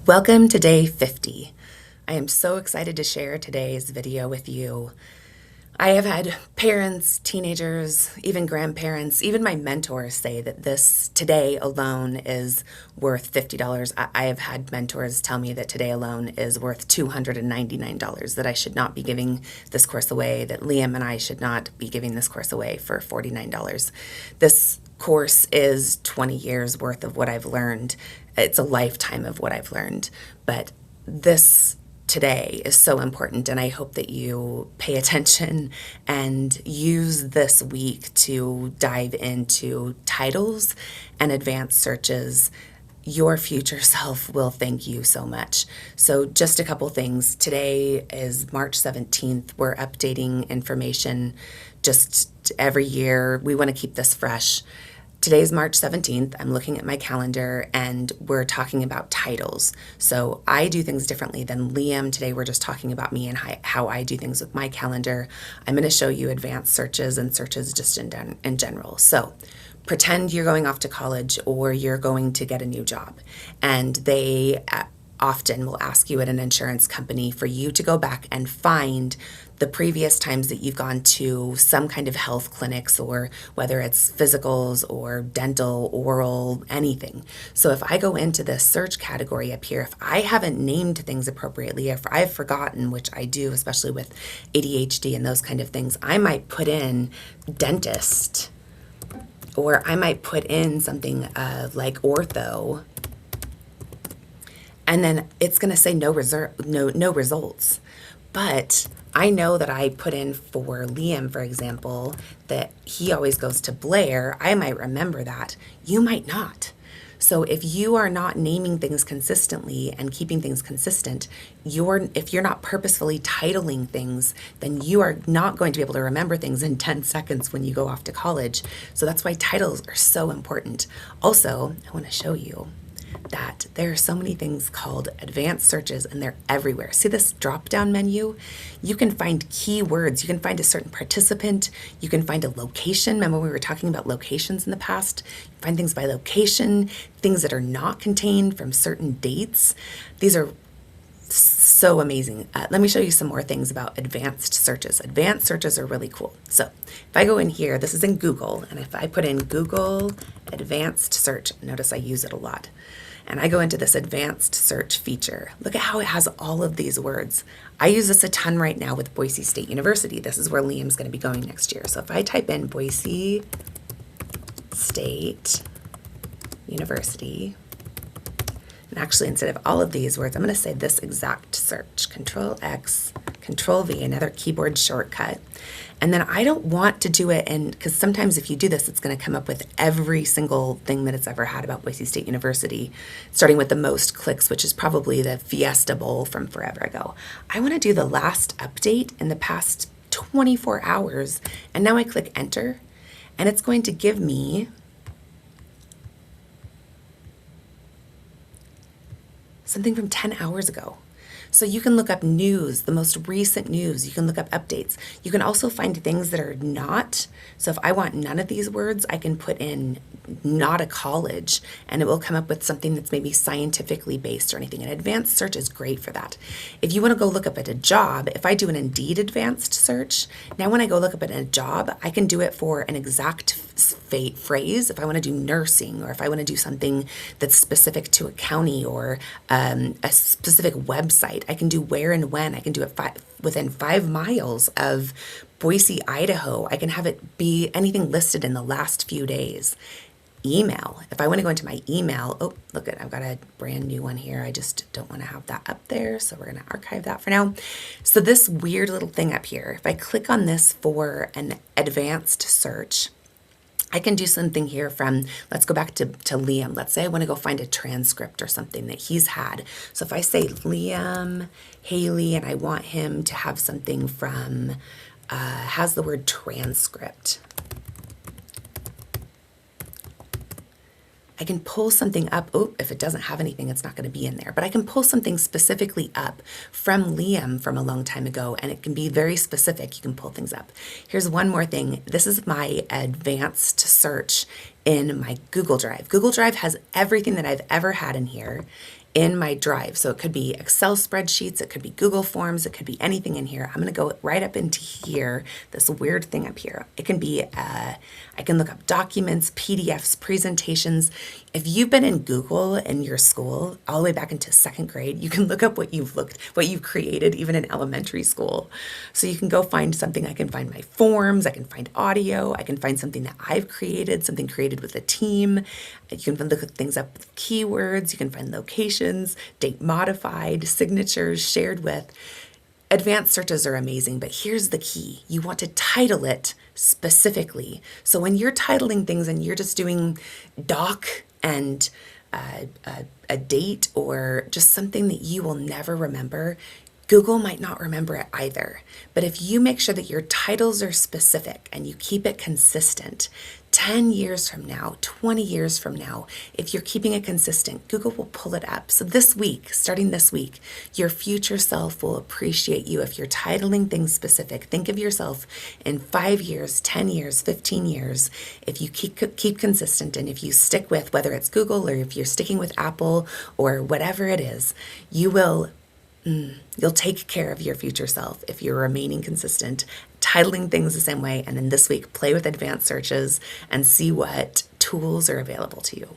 Welcome to day 50. I am so excited to share today's video with you. I have had parents, teenagers, even grandparents, even my mentors say that this today alone is worth $50. I have had mentors tell me that today alone is worth $299, that I should not be giving this course away, that Liam and I should not be giving this course away for $49. This course is 20 years worth of what I've learned. It's a lifetime of what I've learned, but this today is so important, and I hope that you pay attention and use this week to dive into titles and advanced searches. Your future self will thank you so much. So just a couple things. Today is March 17th. We're updating information just every year. We want to keep this fresh. Today's March 17th. I'm looking at my calendar and we're talking about titles. So I do things differently than Liam. Today we're just talking about me and how I do things with my calendar. I'm going to show you advanced searches and searches just in general. So pretend you're going off to college or you're going to get a new job, and they often will ask you at an insurance company for you to go back and find the previous times that you've gone to some kind of health clinics, or whether it's physicals or dental, oral, anything. So if I go into this search category up here, if I haven't named things appropriately, if I've forgotten, which I do, especially with ADHD and those kind of things, I might put in dentist, or I might put in something like ortho, and then it's going to say no results. But I know that I put in for Liam, for example, that he always goes to Blair. I might remember that. You might not. So if you are not naming things consistently and keeping things consistent, if you're not purposefully titling things, then you are not going to be able to remember things in 10 seconds when you go off to college. So that's why titles are so important. Also, I want to show you that there are so many things called advanced searches, and they're everywhere. See this drop-down menu? You can find keywords. You can find a certain participant. You can find a location. Remember we were talking about locations in the past? You find things by location, things that are not contained from certain dates. These are so amazing. Let me show you some more things about advanced searches. Advanced searches are really cool. So if I go in here, this is in Google, and if I put in Google advanced search, notice I use it a lot. And I go into this advanced search feature. Look at how it has all of these words. I use this a ton right now with Boise State University. This is where Liam's going to be going next year. So if I type in Boise State University, and actually instead of all of these words, I'm going to say this exact search, Control X, Control V, another keyboard shortcut. And then I don't want to do it, and because sometimes if you do this, it's going to come up with every single thing that it's ever had about Boise State University, starting with the most clicks, which is probably the Fiesta Bowl from forever ago. I want to do the last update in the past 24 hours, and now I click enter, and it's going to give me something from 10 hours ago. So you can look up news, the most recent news. You can look up updates. You can also find things that are not. So if I want none of these words, I can put in not a college, and it will come up with something that's maybe scientifically based or anything. An advanced search is great for that. If you want to go look up at a job, if I do an Indeed advanced search, now when I go look up at a job, I can do it for an exact phrase. If I want to do nursing, or if I want to do something that's specific to a county or a specific website, I can do where and when. I can do it within 5 miles of Boise, Idaho. I can have it be anything listed in the last few days. Email. If I want to go into my email, oh, look at, I've got a brand new one here. I just don't want to have that up there, so we're going to archive that for now. So this weird little thing up here, if I click on this for an advanced search, I can do something here from, let's go back to Liam. Let's say I want to go find a transcript or something that he's had. So if I say Liam Haley, and I want him to have something from, has the word transcript. I can pull something up. Oh, if it doesn't have anything, it's not going to be in there. But I can pull something specifically up from Liam from a long time ago, and it can be very specific. You can pull things up. Here's one more thing. This is my advanced search in my Google Drive. Google Drive has everything that I've ever had in here in my drive. So it could be Excel spreadsheets, it could be Google Forms, it could be anything in here. I'm going to go right up into here, this weird thing up here. It can be, I can look up documents, PDFs, presentations. If you've been in Google in your school all the way back into second grade, you can look up what you've created even in elementary school. So you can go find something. I can find my forms, I can find audio, I can find something that I've created, something created with a team. You can look at things up with keywords, you can find locations, date modified, signatures, shared with. Advanced searches are amazing, but here's the key. You want to title it specifically. So when you're titling things and you're just doing doc and a date or just something that you will never remember, Google might not remember it either. But if you make sure that your titles are specific and you keep it consistent, 10 years from now, 20 years from now, if you're keeping it consistent, Google will pull it up. So this week, starting this week, your future self will appreciate you if you're titling things specific. Think of yourself in 5 years, 10 years, 15 years. If you keep consistent and if you stick with whether it's Google or if you're sticking with Apple or whatever it is, you'll take care of your future self if you're remaining consistent, titling things the same way, and then this week play with advanced searches and see what tools are available to you.